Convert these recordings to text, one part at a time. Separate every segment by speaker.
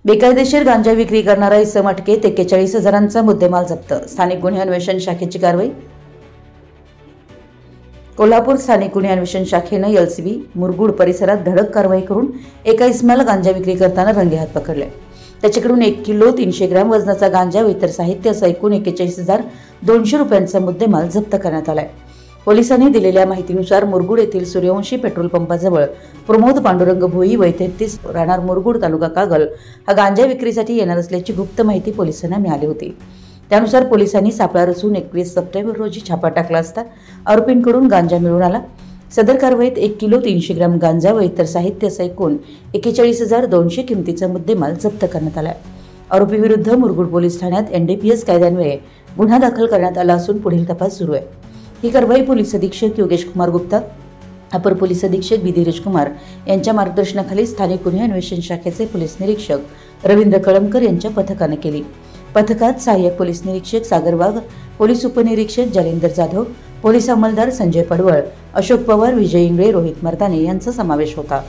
Speaker 1: बेकायदेशीर गांजा विक्री करणारा इसम अटकेत 41,000चा मुद्देमाल जप्त। स्थानिक गुन्हे अन्वेषण शाखेची कारवाई। कोल्हापूर स्थानिक गुन्हे अन्वेषण शाखेने एलसीबी मुरगुड परिसरात धडक कारवाई करून एका इसमाला गांजा विक्री करताना रंगेहात पकडले। त्याच्याकडून 1 किलो 300 ग्रॅम वजनाचा गांजा व इतर साहित्य असं एकूण 41,200 रुपयांचा मुद्देमाल जप्त करण्यात आलाय। पोलिसांनी दिलेल्या माहितीनुसार मुरगुड येथील सूर्यवंशी पेट्रोल पंपाजवळ प्रमोद पांडुरंग भोई वय 33 राहणार मुरगुड तालुका कागल हा गांजा विक्रीसाठी येणार असल्याची गुप्त माहिती पोलिसांना मिळाली होती। त्यानुसार पोलिसांनी सापळा रचून 21 सप्टेंबर रोजी छापा टाकला असता आरोपींकडून गांजा मिळून आला। सदर कारवाईत 1 किलो 300 ग्रॅम गांजा व इतर साहित्य असं एकूण 41,200 किमतीचा मुद्देमाल जप्त करण्यात आला। आरोपी विरुद्ध मुरगुड पोलीस ठाण्यात एनडीपीएस कायद्यान्वये गुन्हा दाखल करण्यात आला असून पुढील तपास सुरू आहे। ही कारवाई पोलीस अधीक्षक योगेश कुमार गुप्ता, अपर पोलीस अधीक्षक बी धीरज कुमार यांच्या मार्गदर्शनाखाली स्थानिक गुन्हे अन्वेषण शाखेचे पोलीस निरीक्षक रवींद्र कळमकर यांच्या पथकाने केली। पथकात सहाय्यक पोलीस निरीक्षक सागर वाघ, पोलीस उपनिरीक्षक जालिंदर जाधव, पोलीस अंमलदार संजय पडवळ, अशोक पवार, विजय इंगळे, रोहित मर्दाने यांचा समावेश होता।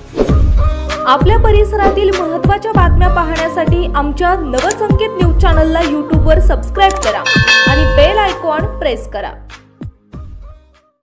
Speaker 2: आपल्या परिसरातील महत्त्वाच्या बातम्या पाहण्यासाठी आमच्या नवसंकेत न्यूज चॅनलला YouTube वर सबस्क्राइब करा आणि बेल आयकॉन प्रेस करा।